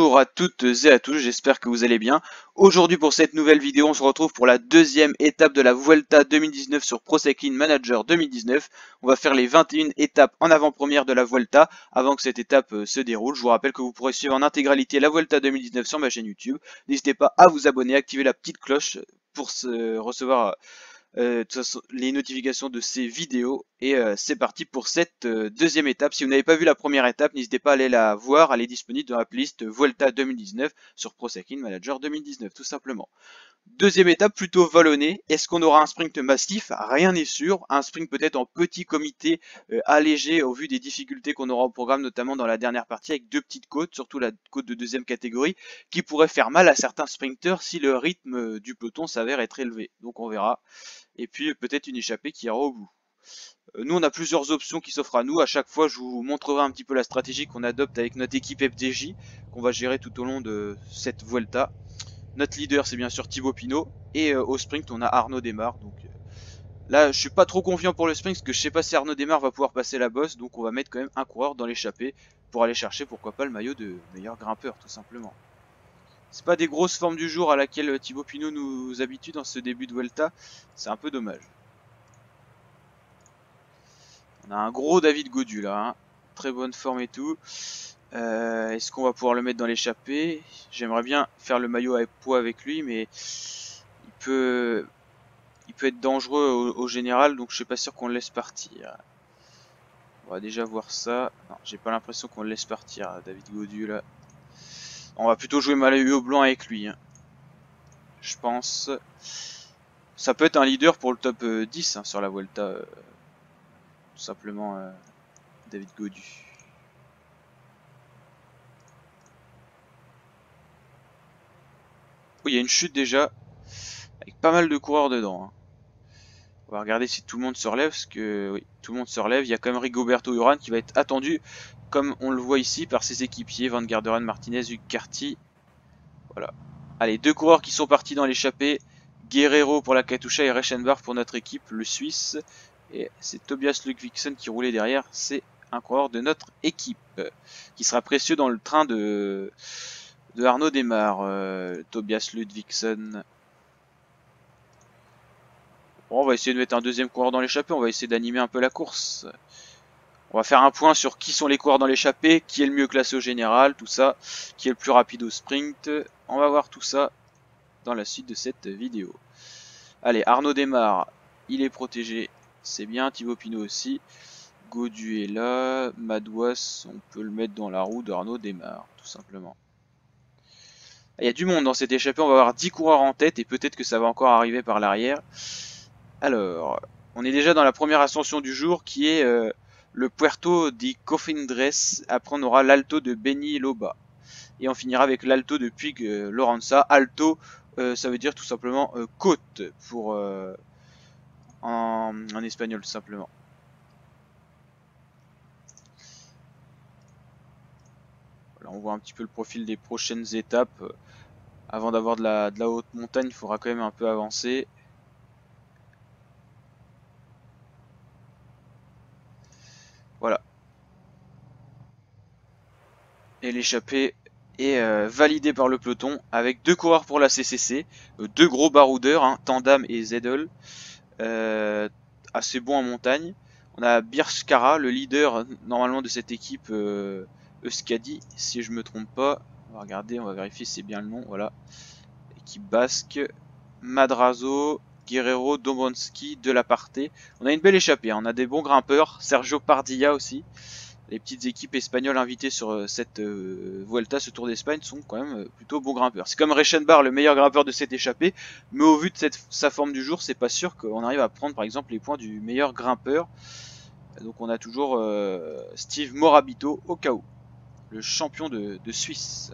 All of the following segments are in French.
Bonjour à toutes et à tous, j'espère que vous allez bien. Aujourd'hui pour cette nouvelle vidéo, on se retrouve pour la deuxième étape de la Vuelta 2019 sur Pro Cycling Manager 2019. On va faire les 21 étapes en avant-première de la Vuelta avant que cette étape se déroule. Je vous rappelle que vous pourrez suivre en intégralité la Vuelta 2019 sur ma chaîne YouTube. N'hésitez pas à vous abonner, activer la petite cloche pour recevoir de toute façon, les notifications de ces vidéos et c'est parti pour cette deuxième étape. Si vous n'avez pas vu la première étape, n'hésitez pas à aller la voir, elle est disponible dans la playlist Vuelta 2019 sur Pro Cycling Manager 2019 tout simplement. Deuxième étape plutôt vallonnée. Est-ce qu'on aura un sprint massif? Rien n'est sûr. Un sprint peut-être en petit comité allégé au vu des difficultés qu'on aura au programme, notamment dans la dernière partie avec deux petites côtes, surtout la côte de deuxième catégorie, qui pourrait faire mal à certains sprinteurs si le rythme du peloton s'avère être élevé. Donc on verra. Et puis peut-être une échappée qui ira au bout. Nous on a plusieurs options qui s'offrent à nous. À chaque fois je vous montrerai un petit peu la stratégie qu'on adopte avec notre équipe FDJ, qu'on va gérer tout au long de cette Vuelta. Notre leader c'est bien sûr Thibaut Pinot et au sprint on a Arnaud Démare. Donc là je suis pas trop confiant pour le sprint parce que je sais pas si Arnaud Démare va pouvoir passer la bosse, donc on va mettre quand même un coureur dans l'échappée pour aller chercher pourquoi pas le maillot de meilleur grimpeur tout simplement. C'est pas des grosses formes du jour à laquelle Thibaut Pinot nous habitue dans ce début de Vuelta, c'est un peu dommage. On a un gros David Gaudu là, hein. Très bonne forme et tout. Est-ce qu'on va pouvoir le mettre dans l'échappée? J'aimerais bien faire le maillot à poids avec lui, mais il peut être dangereux au général, donc je suis pas sûr qu'on le laisse partir. On va déjà voir ça. Non, j'ai pas l'impression qu'on le laisse partir, David Gaudu là. On va plutôt jouer maillot blanc avec lui, hein. Je pense. Ça peut être un leader pour le top 10 hein, sur la Vuelta. Tout simplement David Gaudu. Oui, il y a une chute déjà, avec pas mal de coureurs dedans, hein. On va regarder si tout le monde se relève, parce que oui, tout le monde se relève. Il y a quand même Rigoberto Urán qui va être attendu, comme on le voit ici, par ses équipiers, Van Garderen, Martinez, Hug Carty. Voilà. Allez, deux coureurs qui sont partis dans l'échappée. Guerrero pour la Katusha et Reichenbach pour notre équipe, le Suisse. Et c'est Tobias Ludvigsen qui roulait derrière. C'est un coureur de notre équipe, qui sera précieux dans le train de Arnaud Démare. Tobias Ludvigsen. Bon, on va essayer de mettre un deuxième coureur dans l'échappée, on va essayer d'animer un peu la course. On va faire un point sur qui sont les coureurs dans l'échappée, qui est le mieux classé au général, tout ça, qui est le plus rapide au sprint. On va voir tout ça dans la suite de cette vidéo. Allez, Arnaud Démare, il est protégé, c'est bien, Thibaut Pinot aussi. Gaudu est là, Madouas, on peut le mettre dans la roue d'Arnaud Démare, tout simplement. Il y a du monde dans cette échappée, on va avoir 10 coureurs en tête et peut-être que ça va encore arriver par l'arrière. Alors, on est déjà dans la première ascension du jour qui est le Puerto de Cofindres. Après, on aura l'Alto de Beni Loba. Et on finira avec l'Alto de Puig Loranza. Alto, ça veut dire tout simplement côte pour en espagnol, tout simplement. Voilà, on voit un petit peu le profil des prochaines étapes. Avant d'avoir de la haute montagne, il faudra quand même un peu avancer. Voilà. Et l'échappée est validée par le peloton avec deux coureurs pour la CCC, deux gros baroudeurs, hein, Tandam et Zedel, assez bons en montagne. On a Birskara, le leader normalement de cette équipe Euskadi, si je me trompe pas. On va regarder, on va vérifier si c'est bien le nom. Voilà, équipe basque. Madrazo, Guerrero, Dombronski, Delaparte. On a une belle échappée, hein. On a des bons grimpeurs. Sergio Pardilla aussi. Les petites équipes espagnoles invitées sur cette Vuelta, ce Tour d'Espagne, sont quand même plutôt bons grimpeurs. C'est comme Reichenbach, le meilleur grimpeur de cette échappée, mais au vu de sa forme du jour, c'est pas sûr qu'on arrive à prendre par exemple les points du meilleur grimpeur. Donc on a toujours Steve Morabito au cas où, le champion de Suisse.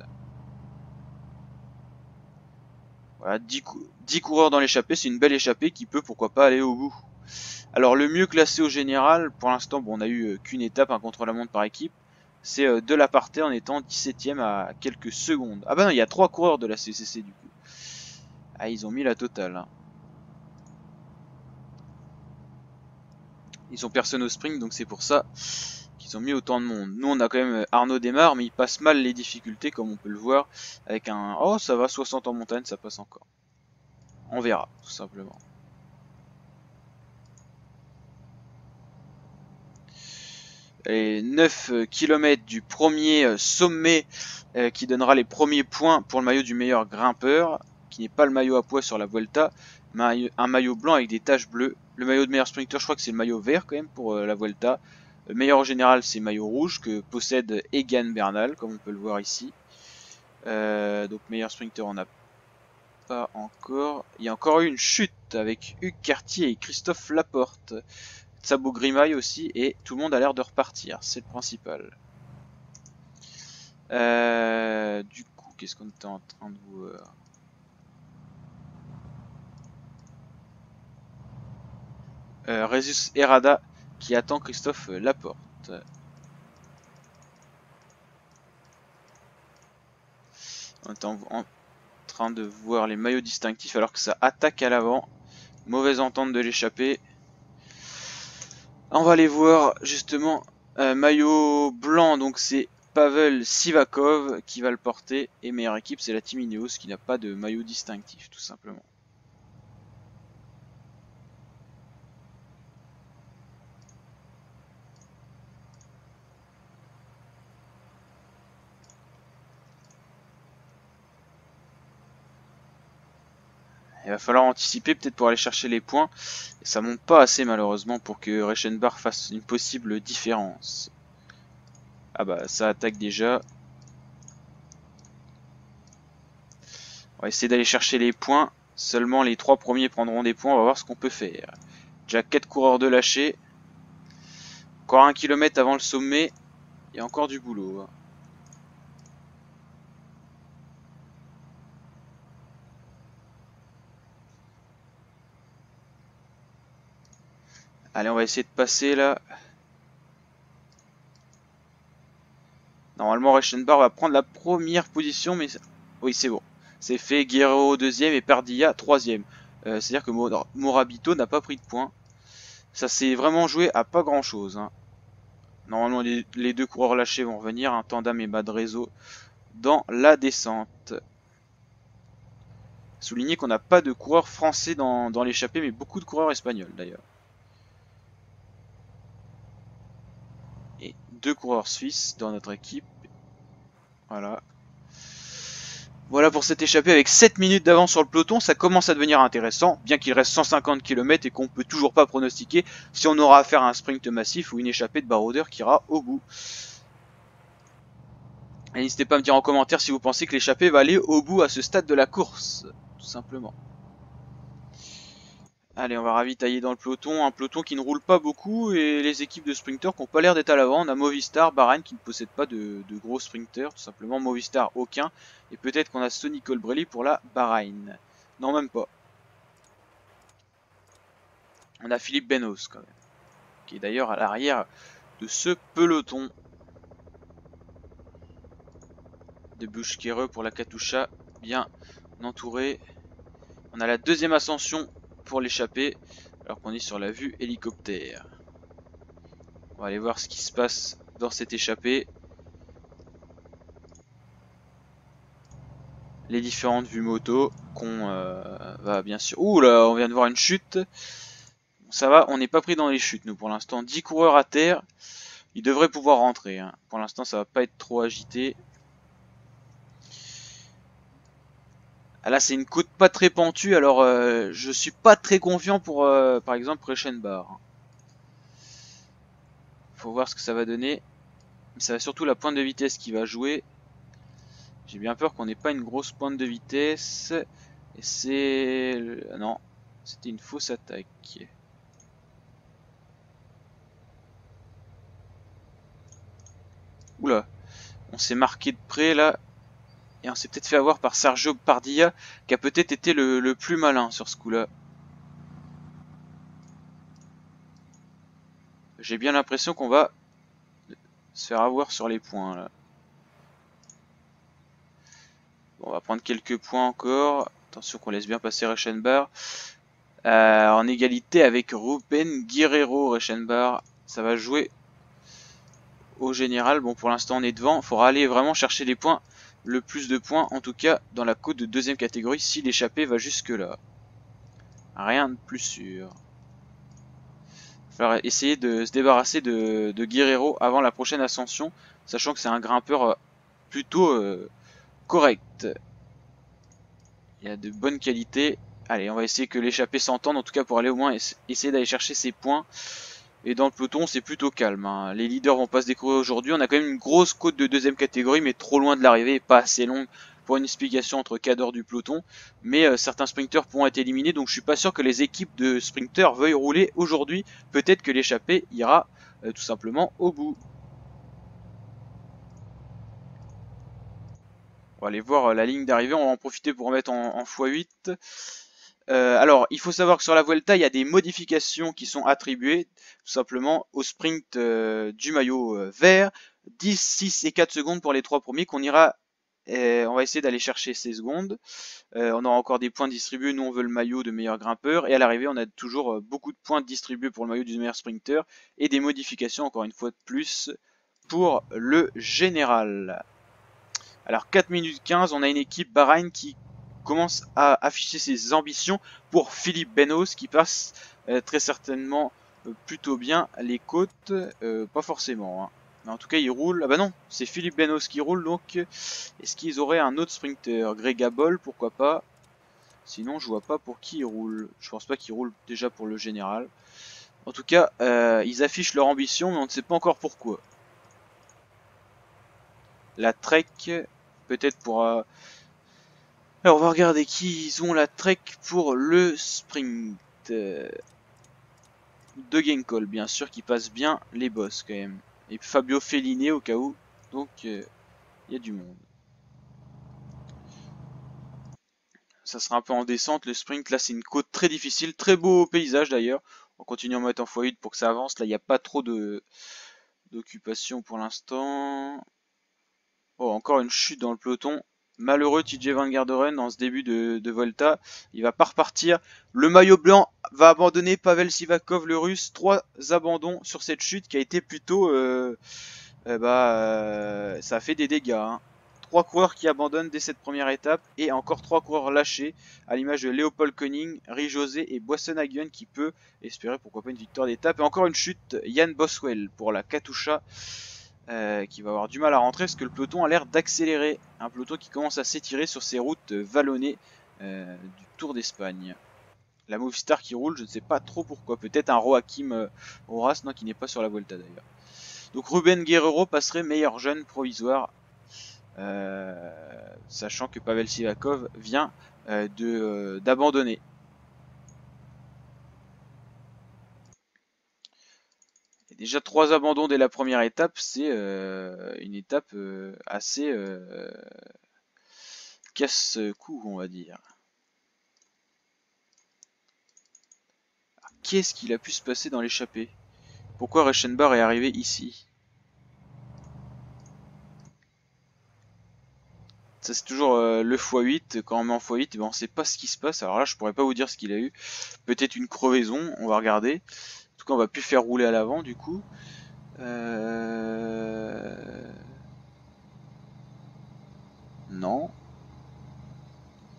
Voilà, 10 coureurs dans l'échappée, c'est une belle échappée qui peut pourquoi pas aller au bout. Alors le mieux classé au général, pour l'instant bon, on a eu qu'une étape, un contre-la-montre par équipe, c'est Delaparte en étant 17ème à quelques secondes. Ah bah non, il y a 3 coureurs de la CCC du coup. Ah, ils ont mis la totale, hein. Ils ont personne au sprint, donc c'est pour ça qu'ils ont mis autant de monde. Nous on a quand même Arnaud Desmar, mais il passe mal les difficultés comme on peut le voir avec un... Oh ça va, 60 en montagne, ça passe encore. On verra, tout simplement. Les 9 km du premier sommet qui donnera les premiers points pour le maillot du meilleur grimpeur, qui n'est pas le maillot à poids sur la Vuelta, mais un maillot blanc avec des taches bleues. Le maillot de meilleur sprinter, je crois que c'est le maillot vert quand même pour la Vuelta. Le meilleur en général, c'est le maillot rouge que possède Egan Bernal, comme on peut le voir ici. Donc meilleur sprinter, on n'a pas encore. Il y a encore eu une chute avec Hugues Cartier et Christophe Laporte. Sabo Grimaille aussi, et tout le monde a l'air de repartir, c'est le principal. Du coup, qu'est-ce qu'on était en train de voir? Rezus Herrada qui attend Christophe Laporte. On est en train de voir les maillots distinctifs alors que ça attaque à l'avant. Mauvaise entente de l'échappée. On va aller voir justement maillot blanc, donc c'est Pavel Sivakov qui va le porter, et meilleure équipe c'est la Team Ineos qui n'a pas de maillot distinctif tout simplement. Il va falloir anticiper peut-être pour aller chercher les points. Et ça monte pas assez malheureusement pour que Reichenbach fasse une possible différence. Ah bah ça attaque déjà. On va essayer d'aller chercher les points. Seulement les 3 premiers prendront des points. On va voir ce qu'on peut faire. Déjà 4 coureurs de lâcher. Encore 1 km avant le sommet. Il y a encore du boulot. Allez, on va essayer de passer là. Normalement, Reichenbach va prendre la première position, mais oui, c'est bon. C'est fait. Guerrero deuxième et Pardilla troisième. C'est-à-dire que Morabito n'a pas pris de points. Ça s'est vraiment joué à pas grand-chose. Hein. Normalement, les 2 coureurs lâchés vont revenir. Un Tandam et Madrezo dans la descente. Souligner qu'on n'a pas de coureurs français dans l'échappée, mais beaucoup de coureurs espagnols d'ailleurs. Et 2 coureurs suisses dans notre équipe. Voilà. Voilà pour cette échappée avec 7 minutes d'avance sur le peloton, ça commence à devenir intéressant, bien qu'il reste 150 km et qu'on ne peut toujours pas pronostiquer si on aura affaire à un sprint massif ou une échappée de baroudeur qui ira au bout. Et n'hésitez pas à me dire en commentaire si vous pensez que l'échappée va aller au bout à ce stade de la course, tout simplement. Allez, on va ravitailler dans le peloton, un peloton qui ne roule pas beaucoup et les équipes de sprinters qui n'ont pas l'air d'être à l'avant. On a Movistar, Bahreïn qui ne possède pas de gros sprinters, tout simplement. Movistar, aucun. Et peut-être qu'on a Sonny Colbrelli pour la Bahreïn. Non, même pas. On a Philippe Benos quand même, qui est d'ailleurs à l'arrière de ce peloton. De Bushkere pour la Katusha, bien entouré. On a la deuxième ascension pour l'échappée, alors qu'on est sur la vue hélicoptère. On va aller voir ce qui se passe dans cette échappée. Les différentes vues moto qu'on va bien sûr... Ouh là, on vient de voir une chute. Ça va, on n'est pas pris dans les chutes nous pour l'instant. 10 coureurs à terre. Ils devraient pouvoir rentrer. Hein. Pour l'instant ça va pas être trop agité. Ah, là c'est une côte pas très pentue, alors je suis pas très confiant pour par exemple Reichenbach. Faut voir ce que ça va donner. Mais ça va surtout la pointe de vitesse qui va jouer. J'ai bien peur qu'on n'ait pas une grosse pointe de vitesse. Et c'est... Non, c'était une fausse attaque. Oula, on s'est marqué de près là. Et on s'est peut-être fait avoir par Sergio Pardilla, qui a peut-être été le plus malin sur ce coup-là. J'ai bien l'impression qu'on va se faire avoir sur les points là. Bon, on va prendre quelques points encore. Attention qu'on laisse bien passer Reichenbach. En égalité avec Ruben Guerrero. Reichenbach, ça va jouer au général. Bon, pour l'instant on est devant, il faudra aller vraiment chercher les points, le plus de points en tout cas dans la côte de deuxième catégorie si l'échappée va jusque là. Rien de plus sûr. Il va falloir essayer de se débarrasser de Guerrero avant la prochaine ascension, sachant que c'est un grimpeur plutôt correct. Il a de bonnes qualités. Allez, on va essayer que l'échappée s'entende, en tout cas pour aller au moins essayer d'aller chercher ses points. Et dans le peloton, c'est plutôt calme, hein. Les leaders vont pas se découvrir aujourd'hui. On a quand même une grosse côte de deuxième catégorie, mais trop loin de l'arrivée et pas assez longue pour une explication entre cadres du peloton. Mais certains sprinters pourront être éliminés, donc je suis pas sûr que les équipes de sprinters veuillent rouler aujourd'hui. Peut-être que l'échappée ira tout simplement au bout. On va aller voir la ligne d'arrivée, on va en profiter pour en mettre en x8. Alors, il faut savoir que sur la Vuelta, il y a des modifications qui sont attribuées tout simplement au sprint du maillot vert. 10, 6 et 4 secondes pour les 3 premiers qu'on ira. On va essayer d'aller chercher ces secondes. On aura encore des points distribués. Nous, on veut le maillot de meilleur grimpeur. Et à l'arrivée, on a toujours beaucoup de points distribués pour le maillot du meilleur sprinter. Et des modifications, encore une fois de plus, pour le général. Alors 4 minutes 15, on a une équipe Bahreïn qui commence à afficher ses ambitions pour Philippe Benos qui passe très certainement plutôt bien les côtes, pas forcément, hein. Mais en tout cas il roule, ah bah non, c'est Philippe Benos qui roule, donc est-ce qu'ils auraient un autre sprinter? Greg Abol, pourquoi pas? Sinon je vois pas pour qui il roule, je pense pas qu'il roule déjà pour le général. En tout cas ils affichent leur ambition mais on ne sait pas encore pourquoi. La Trek, peut-être pour... Alors on va regarder qui ils ont la Trek pour le sprint. De Genkol, bien sûr, qui passe bien les boss quand même. Et Fabio Fellini au cas où. Donc il y a du monde. Ça sera un peu en descente le sprint. Là c'est une côte très difficile. Très beau paysage d'ailleurs. On continue en mettre en x8 pour que ça avance. Là il n'y a pas trop d'occupation pour l'instant. Oh, encore une chute dans le peloton. Malheureux TJ Van Garderen dans ce début de Volta. Il va pas repartir. Le maillot blanc va abandonner Pavel Sivakov, le russe. 3 abandons sur cette chute qui a été plutôt... ça a fait des dégâts, hein. 3 coureurs qui abandonnent dès cette première étape. Et encore 3 coureurs lâchés. À l'image de Léopold Koning, Rie José et Boisson-Hagen qui peut espérer pourquoi pas une victoire d'étape. Et encore une chute. Yann Boswell pour la Katusha. Qui va avoir du mal à rentrer parce que le peloton a l'air d'accélérer. Un peloton qui commence à s'étirer sur ces routes vallonnées du Tour d'Espagne. La Movistar qui roule, je ne sais pas trop pourquoi. Peut-être un Joachim Horas, non, qui n'est pas sur la Volta d'ailleurs. Donc Ruben Guerrero passerait meilleur jeune provisoire. Sachant que Pavel Sivakov vient d'abandonner. Déjà 3 abandons dès la première étape, c'est une étape assez casse-cou, on va dire. Qu'est-ce qu'il a pu se passer dans l'échappée? Pourquoi Reichenbach est arrivé ici? Ça c'est toujours le x8, quand on met en x8, et ben on sait pas ce qui se passe. Alors là je pourrais pas vous dire ce qu'il a eu. Peut-être une crevaison, on va regarder. En tout cas on va plus faire rouler à l'avant du coup. Non.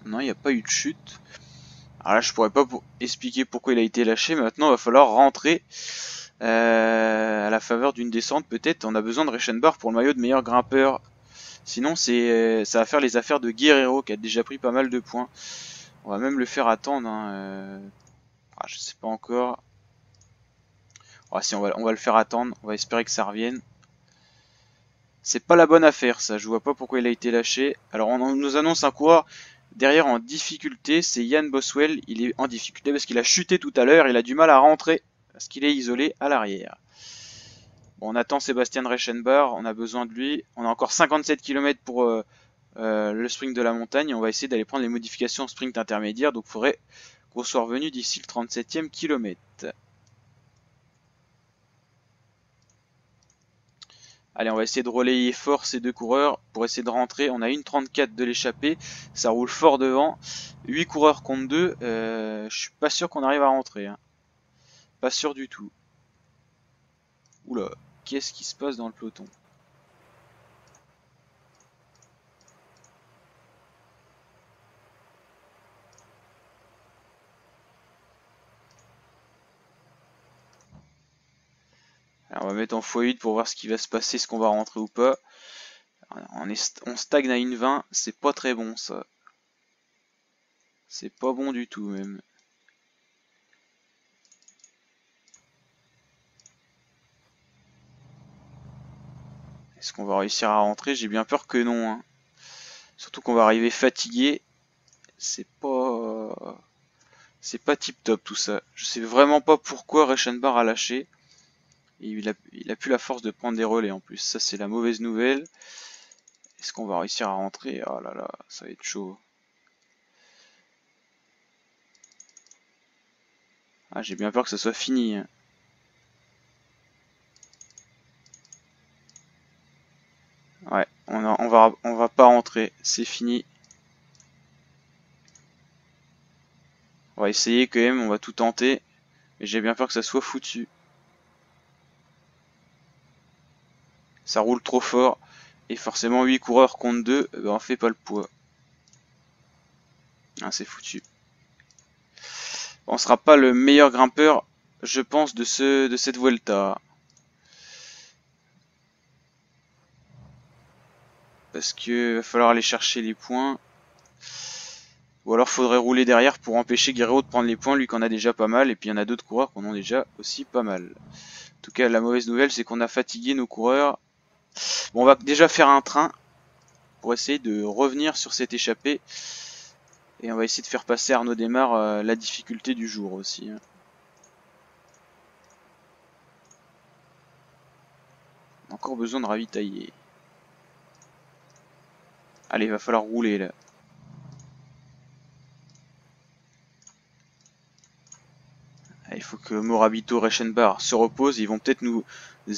Non, il n'y a pas eu de chute. Alors là je pourrais pas expliquer pourquoi il a été lâché. Maintenant il va falloir rentrer à la faveur d'une descente peut-être. On a besoin de Reichenbach pour le maillot de meilleur grimpeur. Sinon ça va faire les affaires de Guerrero qui a déjà pris pas mal de points. On va même le faire attendre, hein. Je sais pas encore. Si on va le faire attendre. On va espérer que ça revienne. C'est pas la bonne affaire ça. Je vois pas pourquoi il a été lâché. Alors on nous annonce un coureur derrière en difficulté. C'est Yann Boswell. Il est en difficulté parce qu'il a chuté tout à l'heure. Il a du mal à rentrer parce qu'il est isolé à l'arrière. Bon, on attend Sébastien Reichenbach, on a besoin de lui. On a encore 57 km pour le sprint de la montagne. On va essayer d'aller prendre les modifications en sprint intermédiaire. Donc il faudrait qu'on soit revenu d'ici le 37e kilomètre. Allez, on va essayer de relayer fort ces deux coureurs pour essayer de rentrer. On a une 34 de l'échappée. Ça roule fort devant. 8 coureurs contre 2. Je suis pas sûr qu'on arrive à rentrer, hein. Pas sûr du tout. Oula. qu'est-ce qui se passe dans le peloton. Alors on va mettre en x8 pour voir ce qui va se passer, ce qu'on va rentrer ou pas. On stagne à une 20, c'est pas très bon ça. C'est pas bon du tout même. Est-ce qu'on va réussir à rentrer? J'ai bien peur que non. Hein. Surtout qu'on va arriver fatigué. C'est pas tip top tout ça. Je sais vraiment pas pourquoi Reichenbach a lâché. Et il a plus la force de prendre des relais en plus. Ça c'est la mauvaise nouvelle. Est-ce qu'on va réussir à rentrer? Oh là là, ça va être chaud. Ah, j'ai bien peur que ça soit fini. Hein. Ouais, on va pas rentrer, c'est fini. On va essayer quand même, on va tout tenter. Mais j'ai bien peur que ça soit foutu. Ça roule trop fort. Et forcément 8 coureurs contre 2, ben on fait pas le poids. Ah, c'est foutu. On sera pas le meilleur grimpeur, je pense, de cette Vuelta. Parce que va falloir aller chercher les points. Ou alors faudrait rouler derrière pour empêcher Guerrero de prendre les points, lui qu'on a déjà pas mal. Et puis il y en a d'autres coureurs qu'on a déjà aussi pas mal. En tout cas, la mauvaise nouvelle, c'est qu'on a fatigué nos coureurs. Bon, on va déjà faire un train pour essayer de revenir sur cette échappée. Et on va essayer de faire passer Arnaud Démare la difficulté du jour aussi. Encore besoin de ravitailler. Allez, il va falloir rouler là. Il faut que Morabito, Reichenbach se reposent. Ils vont peut-être nous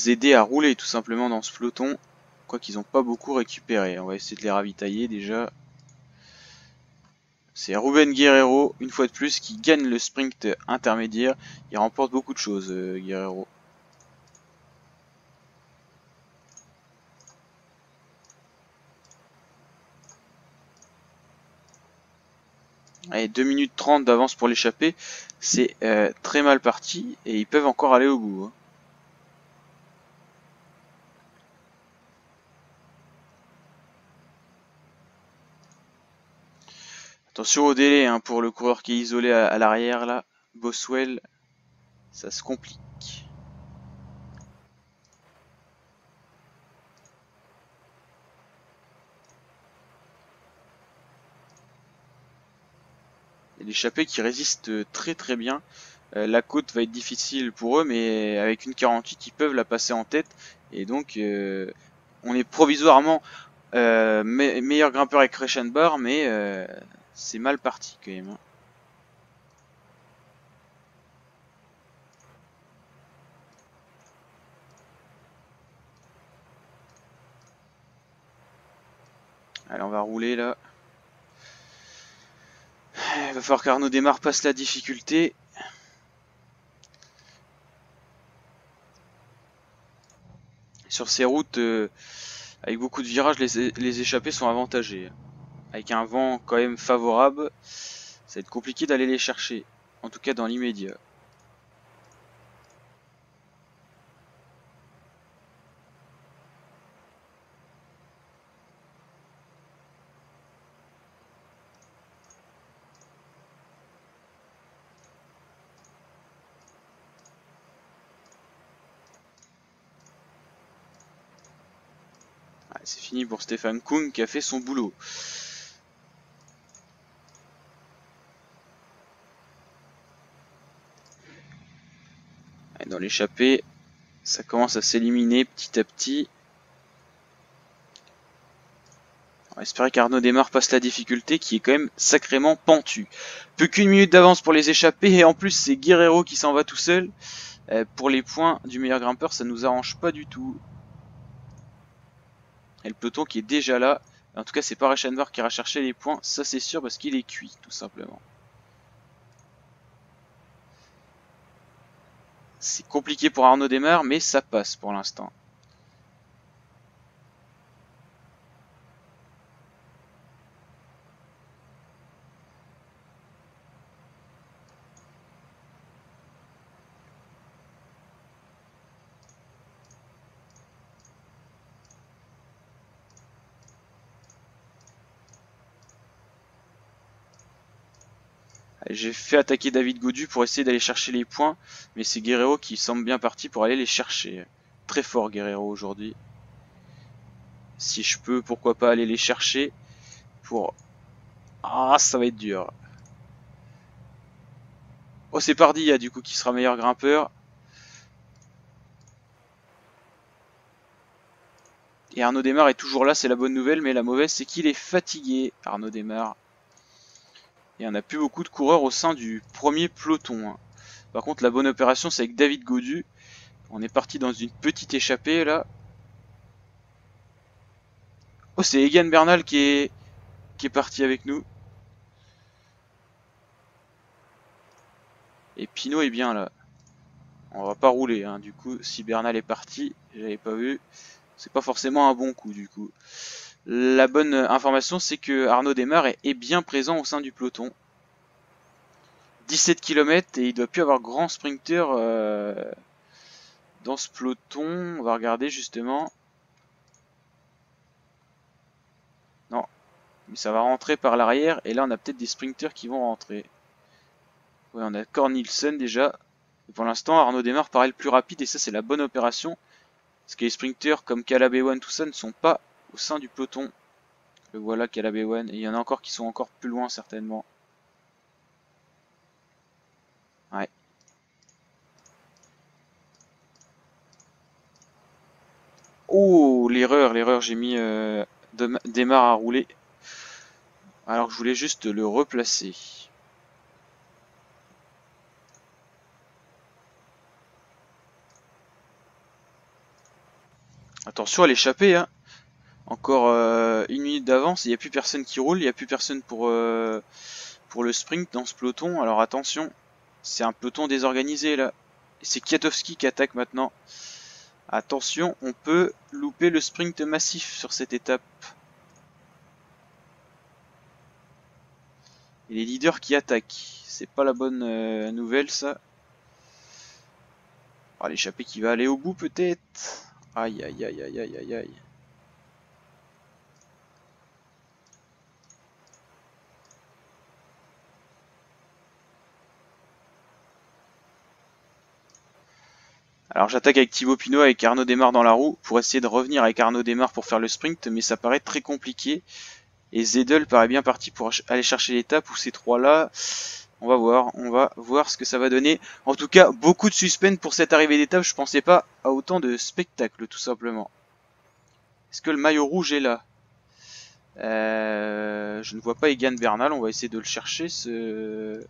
aider à rouler tout simplement dans ce peloton. Quoi qu'ils n'ont pas beaucoup récupéré. On va essayer de les ravitailler déjà. C'est Ruben Guerrero, une fois de plus, qui gagne le sprint intermédiaire. Il remporte beaucoup de choses, Guerrero. Allez, 2 minutes 30 d'avance pour l'échapper. C'est très mal parti et ils peuvent encore aller au bout. Hein. Attention au délai hein, pour le coureur qui est isolé à l'arrière là. Boswell, ça se complique. Il y a l'échappée qui résiste très très bien. La côte va être difficile pour eux, mais avec une 48, ils peuvent la passer en tête. Et donc, on est provisoirement meilleur grimpeur avec Reichenbach, mais c'est mal parti quand même. Hein. Allez, on va rouler là. Il va falloir qu'Arnaud Démare passe la difficulté. Sur ces routes, avec beaucoup de virages, les échappées sont avantagées. Avec un vent quand même favorable, ça va être compliqué d'aller les chercher. En tout cas dans l'immédiat. C'est fini pour Stéphane Kung qui a fait son boulot. Dans l'échappée, ça commence à s'éliminer petit à petit. On va espérer qu'Arnaud Démare passe la difficulté qui est quand même sacrément pentue. Plus qu'une minute d'avance pour les échappés et en plus c'est Guerrero qui s'en va tout seul. Pour les points du meilleur grimpeur, ça nous arrange pas du tout. Et le peloton qui est déjà là. En tout cas, c'est pas Reichenbach qui ira chercher les points, ça c'est sûr parce qu'il est cuit tout simplement. C'est compliqué pour Arnaud Démare, mais ça passe pour l'instant. J'ai fait attaquer David Gaudu pour essayer d'aller chercher les points, mais c'est Guerrero qui semble bien parti pour aller les chercher. Très fort Guerrero aujourd'hui. Si je peux, pourquoi pas aller les chercher pour... Ah, ça va être dur. Oh, c'est Pardilla du coup qui sera meilleur grimpeur. Et Arnaud Desmar est toujours là, c'est la bonne nouvelle, mais la mauvaise c'est qu'il est fatigué, Arnaud Desmar. Et on n'a plus beaucoup de coureurs au sein du premier peloton. Par contre, la bonne opération c'est avec David Gaudu. On est parti dans une petite échappée là. Oh, c'est Egan Bernal qui est parti avec nous. Et Pinot est bien là. On va pas rouler, hein. Du coup, si Bernal est parti, j'avais pas vu. C'est pas forcément un bon coup du coup. La bonne information, c'est que Arnaud Desmar est bien présent au sein du peloton. 17 km et il doit plus avoir grand sprinter dans ce peloton. On va regarder justement. Non, mais ça va rentrer par l'arrière et là on a peut-être des sprinters qui vont rentrer. Ouais, on a Cornelsen déjà. Et pour l'instant, Arnaud Desmar paraît le plus rapide et ça c'est la bonne opération. Parce que les sprinters comme Caleb Ewan, tout ça ne sont pas au sein du peloton. Le voilà Caleb Ewan et il y en a encore qui sont encore plus loin certainement. Ouais. Oh, l'erreur, j'ai mis Desmar à rouler. Alors que je voulais juste le replacer. Attention à l'échapper, hein. Encore une minute d'avance, il n'y a plus personne qui roule, il n'y a plus personne pour le sprint dans ce peloton. Alors attention, c'est un peloton désorganisé là. Et c'est Kwiatkowski qui attaque maintenant. Attention, on peut louper le sprint massif sur cette étape. Et les leaders qui attaquent. C'est pas la bonne nouvelle ça. Oh, l'échappée qui va aller au bout peut-être. Aïe aïe aïe aïe aïe aïe aïe. Alors j'attaque avec Thibaut Pinot avec Arnaud Desmar dans la roue pour essayer de revenir avec Arnaud Desmar pour faire le sprint, mais ça paraît très compliqué. Et Zedel paraît bien parti pour aller chercher l'étape où ces trois-là. On va voir ce que ça va donner. En tout cas, beaucoup de suspense pour cette arrivée d'étape. Je pensais pas à autant de spectacle, tout simplement. Est-ce que le maillot rouge est là? Je ne vois pas Egan Bernal. On va essayer de le chercher, ce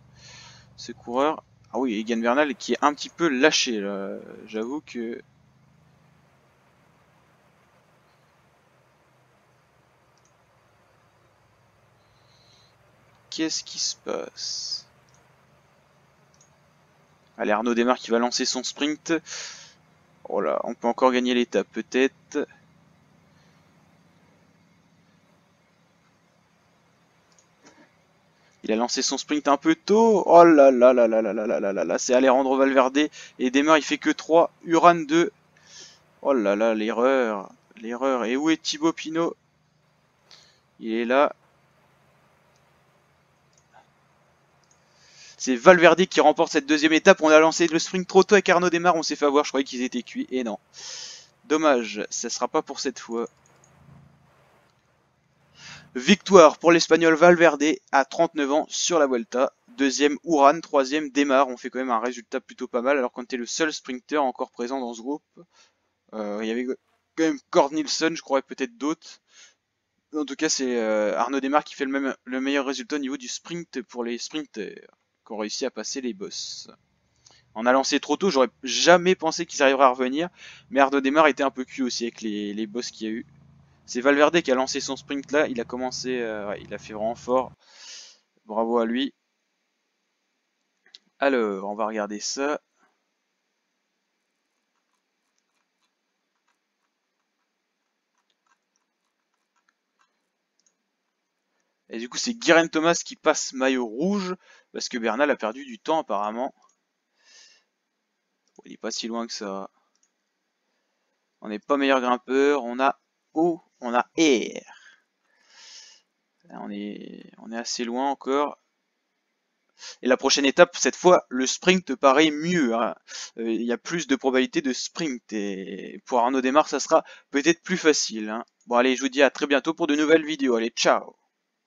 coureur. Ah oui, Egan Bernal qui est un petit peu lâché, là. J'avoue que... Qu'est-ce qui se passe? Allez, Arnaud Desmar qui va lancer son sprint. Oh là, on peut encore gagner l'étape, peut-être. Il a lancé son sprint un peu tôt. Oh là là là là là là là là là là. C'est Alejandro Valverde. Et Desmar, il fait que 3. Uran 2. Oh là là, l'erreur. L'erreur. Et où est Thibaut Pinot? Il est là. C'est Valverde qui remporte cette deuxième étape. On a lancé le sprint trop tôt avec Arnaud Desmar. On s'est fait avoir. Je croyais qu'ils étaient cuits. Et non. Dommage. Ça sera pas pour cette fois. Victoire pour l'Espagnol Valverde à 39 ans sur la Vuelta. Deuxième Uran, troisième Desmar. On fait quand même un résultat plutôt pas mal alors qu'on était le seul sprinter encore présent dans ce groupe. Il y avait quand même Cornelsen, je crois, peut-être d'autres. En tout cas, c'est Arnaud Desmar qui fait le meilleur résultat au niveau du sprint pour les sprinters qui ont réussi à passer les boss. On a lancé trop tôt, j'aurais jamais pensé qu'ils arriveraient à revenir. Mais Arnaud Desmar était un peu cuit aussi avec les boss qu'il y a eu. C'est Valverde qui a lancé son sprint là, il a commencé, ouais, il a fait vraiment fort. Bravo à lui. Alors, on va regarder ça. Et du coup, c'est Geraint Thomas qui passe maillot rouge parce que Bernal a perdu du temps apparemment. Bon, il est pas si loin que ça. On n'est pas meilleur grimpeur, on a O, on a R. Là, on est assez loin encore. Et la prochaine étape, cette fois, le sprint te paraît mieux, hein. Il y a plus de probabilité de sprint et pour Arnaud Démarre, ça sera peut-être plus facile, hein. Bon allez, je vous dis à très bientôt pour de nouvelles vidéos. Allez, ciao!